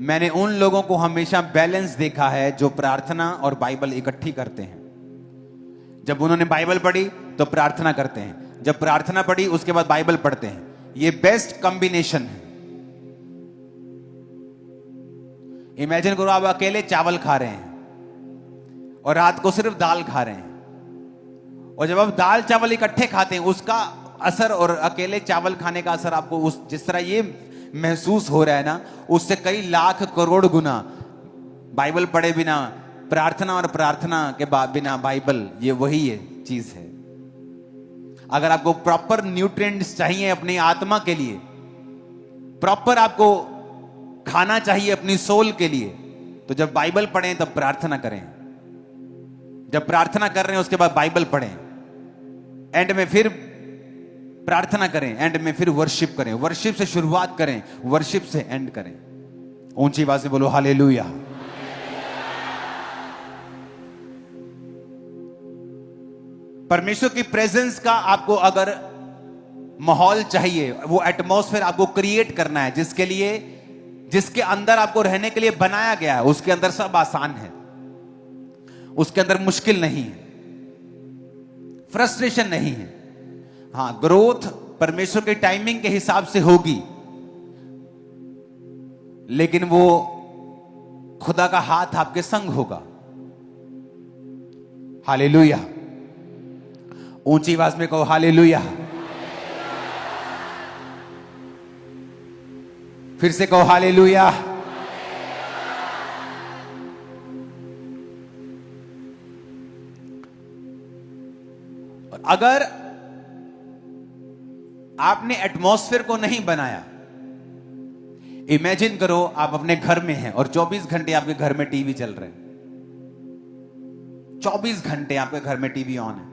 मैंने उन लोगों को हमेशा बैलेंस देखा है जो प्रार्थना और बाइबल इकट्ठी करते हैं। जब उन्होंने बाइबल पढ़ी तो प्रार्थना करते हैं, जब प्रार्थना पढ़ी उसके बाद बाइबल पढ़ते हैं। ये बेस्ट कॉम्बिनेशन है। इमेजिन करो आप अकेले चावल खा रहे हैं और रात को सिर्फ दाल खा रहे हैं, और जब आप दाल चावल इकट्ठे खाते हैं उसका असर और अकेले चावल खाने का असर आपको उस जिस तरह ये महसूस हो रहा है ना, उससे कई लाख करोड़ गुना बाइबल पढ़े बिना, प्रार्थना और प्रार्थना के बिना बाइबल, ये वही है चीज है। अगर आपको प्रॉपर न्यूट्रिएंट्स चाहिए अपनी आत्मा के लिए, प्रॉपर आपको खाना चाहिए अपनी सोल के लिए, तो जब बाइबल पढ़ें तब प्रार्थना करें। जब प्रार्थना कर रहे हैं उसके बाद बाइबल पढ़ें, एंड में फिर प्रार्थना करें, एंड में फिर वर्शिप करें। वर्शिप से शुरुआत करें, वर्शिप से एंड करें। ऊंची आवाज में बोलो हालेलुया। परमेश्वर की प्रेजेंस का आपको अगर माहौल चाहिए, वो एटमॉस्फेयर आपको क्रिएट करना है, जिसके लिए, जिसके अंदर आपको रहने के लिए बनाया गया है, उसके अंदर सब आसान है, उसके अंदर मुश्किल नहीं है, फ्रस्ट्रेशन नहीं है। हाँ, ग्रोथ परमेश्वर की टाइमिंग के हिसाब से होगी, लेकिन वो खुदा का हाथ आपके संग होगा। हालेलुया। ऊंची आवाज में कहो हालेलुया। फिर से कहो हालेलुया। अगर आपने एटमॉस्फेयर को नहीं बनाया, इमेजिन करो आप अपने घर में हैं और 24 घंटे आपके घर में टीवी चल रहे हैं, 24 घंटे आपके घर में टीवी ऑन है।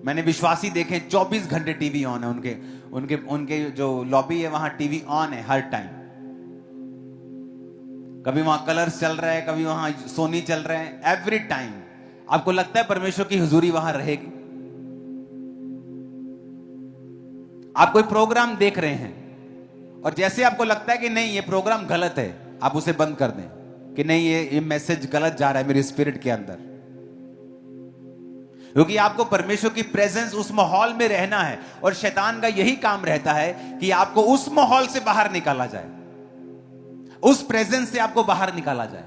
मैंने विश्वासी देखे 24 घंटे टीवी ऑन है, उनके उनके उनके जो लॉबी है वहां टीवी ऑन है हर टाइम। कभी वहां कलर्स चल रहा है, कभी वहां सोनी चल रहा है, एवरी टाइम। आपको लगता है परमेश्वर की हुजूरी वहां रहेगी? आप कोई प्रोग्राम देख रहे हैं और जैसे आपको लगता है कि नहीं ये प्रोग्राम गलत है, आप उसे बंद कर दें कि नहीं ये मैसेज गलत जा रहा है मेरे स्पिरिट के अंदर, क्योंकि आपको परमेश्वर की प्रेजेंस उस माहौल में रहना है। और शैतान का यही काम रहता है कि आपको उस माहौल से बाहर निकाला जाए, उस प्रेजेंस से आपको बाहर निकाला जाए।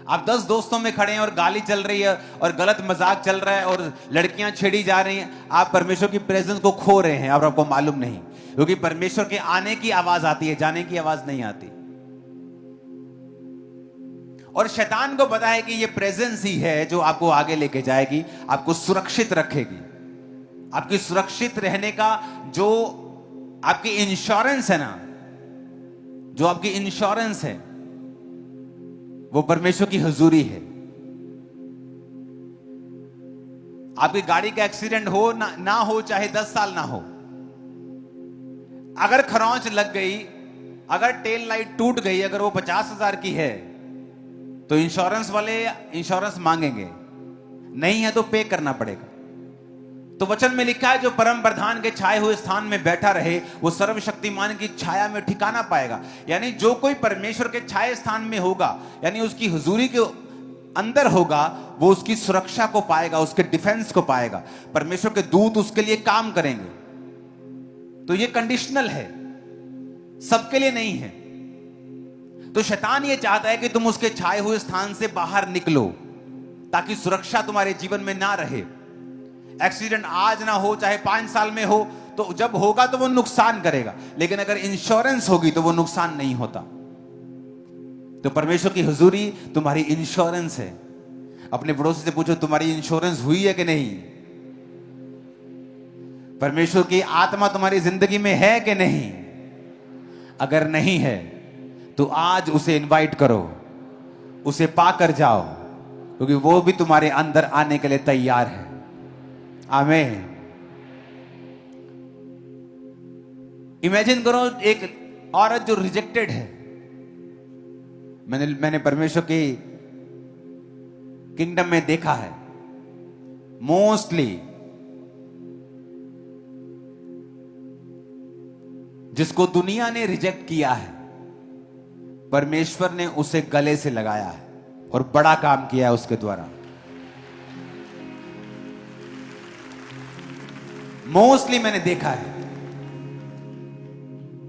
आप 10 दोस्तों में खड़े हैं और गाली चल रही है और गलत मजाक चल रहा है और लड़कियां छेड़ी जा रही हैं, आप परमेश्वर की प्रेजेंस को खो रहे हैं और आपको मालूम नहीं, क्योंकि परमेश्वर के आने की आवाज आती है, जाने की आवाज नहीं आती। और शैतान को पता है कि ये प्रेजेंस ही है जो आपको आगे लेके जाएगी, आपको सुरक्षित रखेगी। आपकी सुरक्षित रहने का जो आपकी इंश्योरेंस है ना, जो आपकी इंश्योरेंस है वो परमेश्वर की हुजूरी है। आपकी गाड़ी का एक्सीडेंट हो ना हो, चाहे 10 साल ना हो, अगर खरोंच लग गई, अगर टेल लाइट टूट गई, अगर वो 50,000 की है तो इंश्योरेंस वाले इंश्योरेंस मांगेंगे, नहीं है तो पे करना पड़ेगा। तो वचन में लिखा है जो परम प्रधान के छाए हुए स्थान में बैठा रहे वो सर्वशक्तिमान की छाया में ठिकाना पाएगा। यानी जो कोई परमेश्वर के छाए स्थान में होगा, यानी उसकी हुजूरी के अंदर होगा, वो उसकी सुरक्षा को पाएगा, उसके डिफेंस को पाएगा। परमेश्वर के दूत उसके लिए काम करेंगे। तो ये कंडीशनल है, सबके लिए नहीं है। तो शैतान ये चाहता है कि तुम उसके छाए हुए स्थान से बाहर निकलो ताकि सुरक्षा तुम्हारे जीवन में ना रहे। एक्सीडेंट आज ना हो, चाहे 5 साल में हो, तो जब होगा तो वो नुकसान करेगा, लेकिन अगर इंश्योरेंस होगी तो वो नुकसान नहीं होता। तो परमेश्वर की हुजूरी तुम्हारी इंश्योरेंस है। अपने पड़ोसी से पूछो तुम्हारी इंश्योरेंस हुई है कि नहीं? परमेश्वर की आत्मा तुम्हारी जिंदगी में है कि नहीं? अगर नहीं है तो आज उसे इनवाइट करो, उसे पाकर जाओ, क्योंकि वो भी तुम्हारे अंदर आने के लिए तैयार है। आमीन। इमेजिन करो एक औरत जो रिजेक्टेड है। मैंने परमेश्वर की किंगडम में देखा है, मोस्टली जिसको दुनिया ने रिजेक्ट किया है, परमेश्वर ने उसे गले से लगाया है और बड़ा काम किया है उसके द्वारा। मोस्टली मैंने देखा है।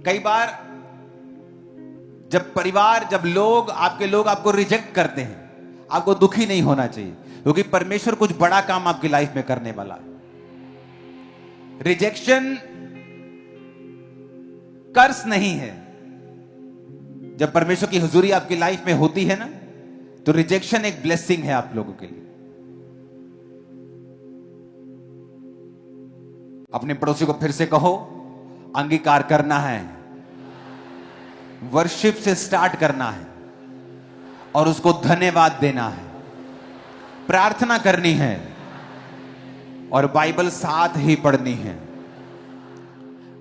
कई बार जब परिवार, जब लोग आपको रिजेक्ट करते हैं, आपको दुखी नहीं होना चाहिए, क्योंकि परमेश्वर कुछ बड़ा काम आपकी लाइफ में करने वाला है। रिजेक्शन कर्स नहीं है। जब परमेश्वर की हुजूरी आपकी लाइफ में होती है ना, तो रिजेक्शन एक ब्लेसिंग है आप लोगों के लिए। अपने पड़ोसी को फिर से कहो, अंगीकार करना है, वर्शिप से स्टार्ट करना है और उसको धन्यवाद देना है, प्रार्थना करनी है और बाइबल साथ ही पढ़नी है।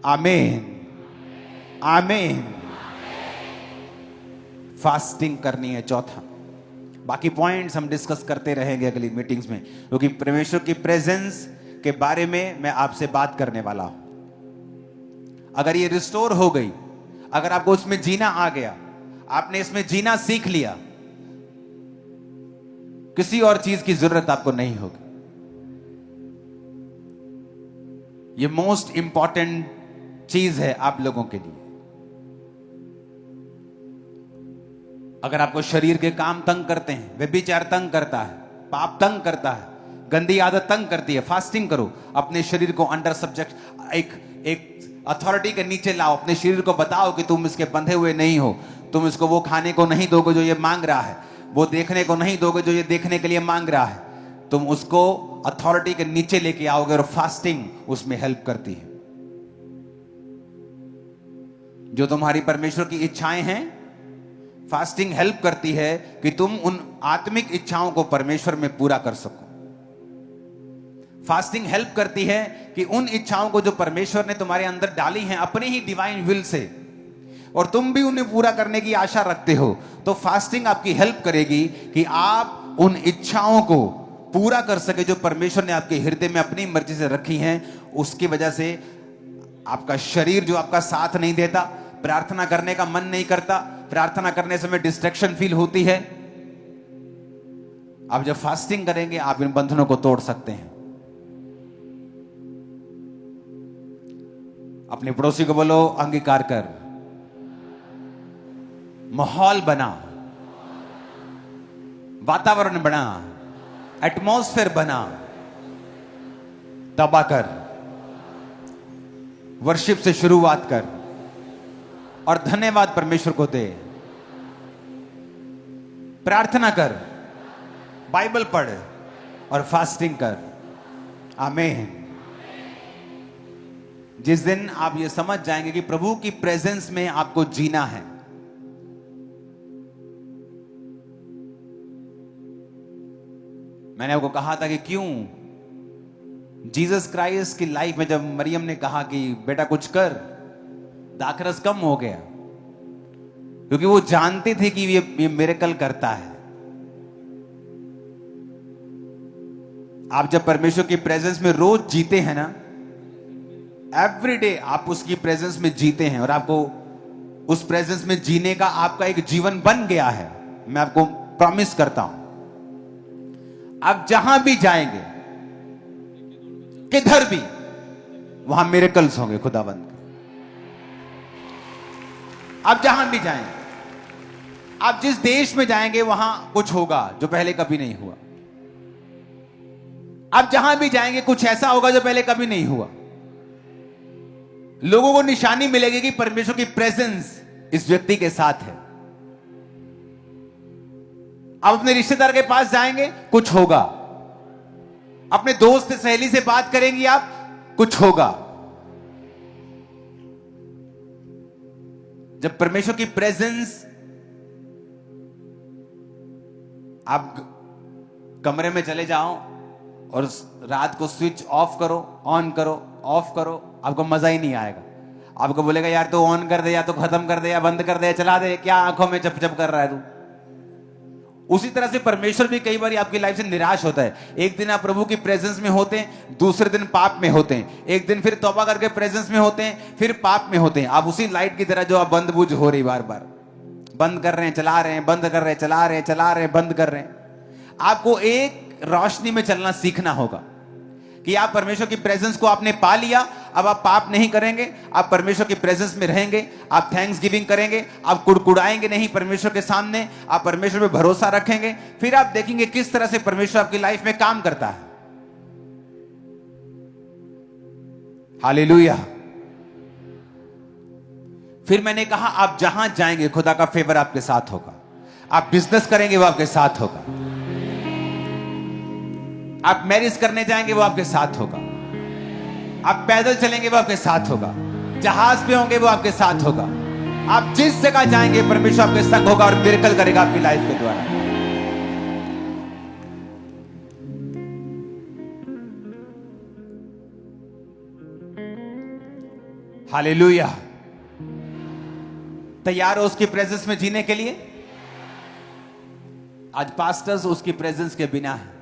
आमीन, आमीन। फास्टिंग करनी है, चौथा। बाकी पॉइंट्स हम डिस्कस करते रहेंगे अगली मीटिंग्स में, क्योंकि परमेश्वर की प्रेजेंस के बारे में मैं आपसे बात करने वाला हूं। अगर ये रिस्टोर हो गई, अगर आपको उसमें जीना आ गया, आपने इसमें जीना सीख लिया, किसी और चीज की जरूरत आपको नहीं होगी। ये मोस्ट इंपॉर्टेंट चीज है आप लोगों के लिए। अगर आपको शरीर के काम तंग करते हैं, व्यभिचार तंग करता है, पाप तंग करता है, गंदी आदत तंग करती है, फास्टिंग करो। अपने शरीर को अंडर सब्जेक्ट, एक अथॉरिटी के नीचे लाओ। अपने शरीर को बताओ कि तुम इसके बंधे हुए नहीं हो। तुम इसको वो खाने को नहीं दोगे जो ये मांग रहा है, वो देखने को नहीं दोगे जो ये देखने के लिए मांग रहा है। तुम उसको अथॉरिटी के नीचे लेके आओगे और फास्टिंग उसमें हेल्प करती है। जो तुम्हारी परमेश्वर की इच्छाएं हैं, फास्टिंग हेल्प करती है कि तुम उन आत्मिक इच्छाओं को परमेश्वर में पूरा कर सको। फास्टिंग हेल्प करती है कि उन इच्छाओं को जो परमेश्वर ने तुम्हारे अंदर डाली हैं अपनी ही डिवाइन विल से, और तुम भी उन्हें पूरा करने की आशा रखते हो, तो फास्टिंग आपकी हेल्प करेगी कि आप उन इच्छाओं को पूरा कर सके जो परमेश्वर ने आपके हृदय में अपनी मर्जी से रखी हैं। उसकी वजह से आपका शरीर जो आपका साथ नहीं देता, प्रार्थना करने का मन नहीं करता, प्रार्थना करने समय डिस्ट्रैक्शन फील होती है, आप जब फास्टिंग करेंगे आप इन बंधनों को तोड़ सकते हैं। अपने पड़ोसी को बोलो, अंगीकार कर, माहौल बना, वातावरण बना, एटमॉस्फेयर बना, तबा कर, वर्शिप से शुरुआत कर और धन्यवाद परमेश्वर को दे। प्रार्थना कर, बाइबल पढ़ और फास्टिंग कर। आमीन। जिस दिन आप ये समझ जाएंगे कि प्रभु की प्रेजेंस में आपको जीना है, मैंने आपको कहा था कि क्यों जीसस क्राइस्ट की लाइफ में जब मरियम ने कहा कि बेटा कुछ कर, दाखरस कम हो गया, क्योंकि वो जानती थी कि ये मिरेकल करता है। आप जब परमेश्वर की प्रेजेंस में रोज जीते हैं ना, एवरीडे आप उसकी प्रेजेंस में जीते हैं और आपको उस प्रेजेंस में जीने का आपका एक जीवन बन गया है। मैं आपको प्रॉमिस करता हूं, आप जहां भी जाएंगे, किधर भी, वहां मिरेकल्स होंगे खुदाबंद के। आप जहां भी जाएंगे, आप जिस देश में जाएंगे वहां कुछ होगा जो पहले कभी नहीं हुआ। आप जहां भी जाएंगे कुछ ऐसा होगा जो पहले कभी नहीं हुआ। लोगों को निशानी मिलेगी कि परमेश्वर की प्रेजेंस इस व्यक्ति के साथ है। आप अपने रिश्तेदार के पास जाएंगे, कुछ होगा। अपने दोस्त सहेली से बात करेंगी आप, कुछ होगा। जब परमेश्वर की प्रेजेंस, आप कमरे में चले जाओ और रात को स्विच ऑफ करो, ऑन करो, ऑफ करो, आपको मजा ही नहीं आएगा। आपको बोलेगा यार तो ऑन कर दे, या तो खत्म कर दे, या बंद कर दे, चला दे, क्या आंखों में चप चप कर रहा है तू। उसी तरह से परमेश्वर भी कई बार आपकी लाइफ से निराश होता है। एक दिन आप प्रभु की प्रेजेंस में होते हैं, दूसरे दिन पाप में होते हैं, एक दिन फिर तौबा करके प्रेजेंस में होते हैं, फिर पाप में होते हैं। आप उसी लाइट की तरह जो आप बंद बुझ हो रही, बार बार बंद कर रहे हैं, चला रहे हैं, बंद कर रहे हैं, चला रहे हैं, चला रहे हैं, बंद कर रहे हैं। आपको एक रोशनी में चलना सीखना होगा कि आप परमेश्वर की प्रेजेंस को आपने पा लिया, अब आप पाप नहीं करेंगे, आप परमेश्वर की प्रेजेंस में रहेंगे, आप थैंक्स गिविंग करेंगे, आप कुड़कुड़ाएंगे नहीं परमेश्वर के सामने, आप परमेश्वर में भरोसा रखेंगे। फिर आप देखेंगे किस तरह से परमेश्वर आपकी लाइफ में काम करता है। हालेलुया। फिर मैंने कहा आप जहां जाएंगे खुदा का फेवर आपके साथ होगा। आप बिजनेस करेंगे वो आपके साथ होगा। आप मैरिज करने जाएंगे वो आपके साथ होगा। आप पैदल चलेंगे वो आपके साथ होगा। जहाज पे होंगे वो आपके साथ होगा। आप जिस जगह जाएंगे परमेश्वर आपके संग होगा और मिरेकल करेगा आपकी लाइफ के द्वारा। हालेलुया। तैयार हो उसकी प्रेजेंस में जीने के लिए? आज पास्टर्स उसकी प्रेजेंस के बिना है।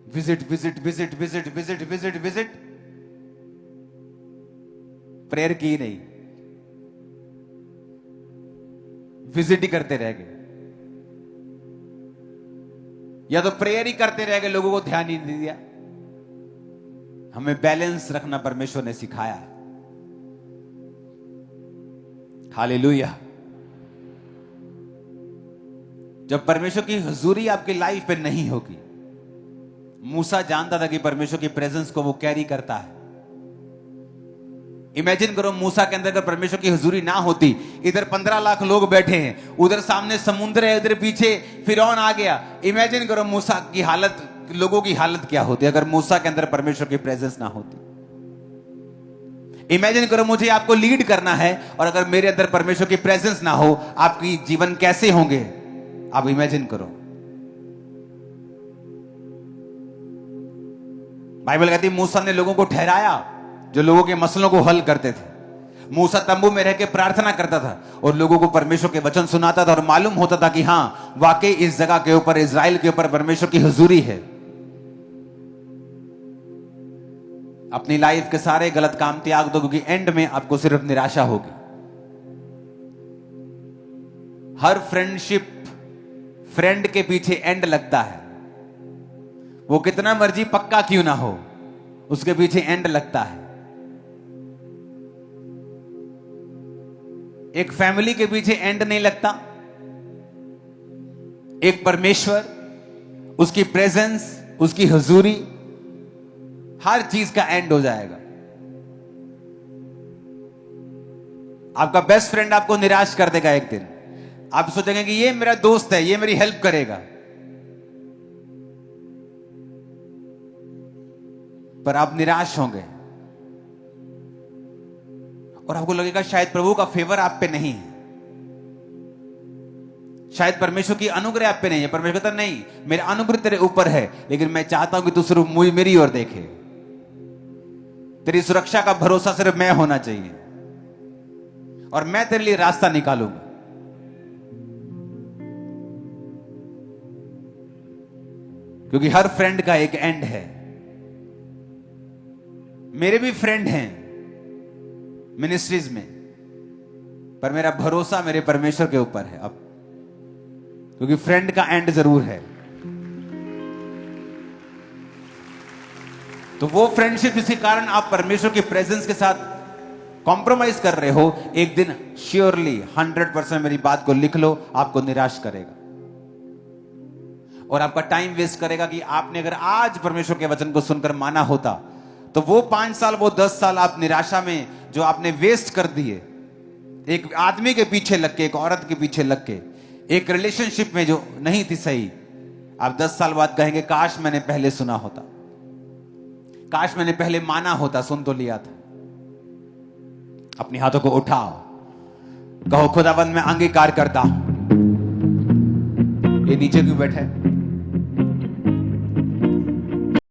Visit visit visit visit visit visit visit, prayer की नहीं, विजिट ही करते रह गए, या तो प्रेयर ही करते रह गए, लोगों को ध्यान ही नहीं दिया। हमें बैलेंस रखना परमेश्वर ने सिखाया है। हालेलुया। जब परमेश्वर की हुजूरी आपकी लाइफ पे नहीं होगी, मूसा जानता था कि परमेश्वर की प्रेजेंस को वो कैरी करता है। इमेजिन करो, मूसा के अंदर अगर परमेश्वर की हुजूरी ना होती, इधर 15 लाख लोग बैठे हैं, उधर सामने समुद्र है, उधर पीछे फिरौन आ गया। इमेजिन करो मूसा की हालत, लोगों की हालत क्या होती अगर मूसा के अंदर परमेश्वर की प्रेजेंस ना होती। इमेजिन करो, मुझे आपको लीड करना है और अगर मेरे अंदर परमेश्वर की प्रेजेंस ना हो, आपकी जीवन कैसे होंगे? आप इमेजिन करो। बाइबल कहती है मूसा ने लोगों को ठहराया जो लोगों के मसलों को हल करते थे। मूसा तंबू में रह के प्रार्थना करता था और लोगों को परमेश्वर के वचन सुनाता था और मालूम होता था कि हां, वाकई इस जगह के ऊपर, इजराइल के ऊपर परमेश्वर की हुजूरी है। अपनी लाइफ के सारे गलत काम त्याग दो, क्योंकि एंड में आपको सिर्फ निराशा होगी। हर फ्रेंडशिप, फ्रेंड के पीछे एंड लगता है। वो कितना मर्जी पक्का क्यों ना हो, उसके पीछे एंड लगता है। एक फैमिली के पीछे एंड नहीं लगता। एक परमेश्वर, उसकी प्रेजेंस, उसकी हुजूरी, हर चीज का एंड हो जाएगा। आपका बेस्ट फ्रेंड आपको निराश कर देगा एक दिन। आप सोचेंगे कि ये मेरा दोस्त है, ये मेरी हेल्प करेगा, पर आप निराश होंगे और आपको लगेगा शायद प्रभु का फेवर आप पे नहीं है, शायद परमेश्वर की अनुग्रह आप पे नहीं है। परमेश्वर कहता नहीं, मेरा अनुग्रह तेरे ऊपर है, लेकिन मैं चाहता हूं कि तू सिर्फ मेरी ओर देखे। तेरी सुरक्षा का भरोसा सिर्फ मैं होना चाहिए और मैं तेरे लिए रास्ता निकालूंगा। क्योंकि हर फ्रेंड का एक एंड है। मेरे भी फ्रेंड हैं मिनिस्ट्रीज में, पर मेरा भरोसा मेरे परमेश्वर के ऊपर है अब, क्योंकि फ्रेंड का एंड जरूर है। तो वो फ्रेंडशिप जिसके कारण आप परमेश्वर के प्रेजेंस के साथ कॉम्प्रोमाइज कर रहे हो, एक दिन श्योरली 100% मेरी बात को लिख लो, आपको निराश करेगा और आपका टाइम वेस्ट करेगा। कि आपने अगर आज परमेश्वर के वचन को सुनकर माना होता, तो वो 5 साल, वो 10 साल आप निराशा में जो आपने वेस्ट कर दिए, एक आदमी के पीछे लग के, एक औरत के पीछे लग के, एक रिलेशनशिप में जो नहीं थी सही, आप 10 साल बाद कहेंगे काश मैंने पहले सुना होता, काश मैंने पहले माना होता, सुन तो लिया था। अपने हाथों को उठाओ, कहो खुदाबंद मैं अंगीकार करता हूं। ये नीचे क्यों बैठा है?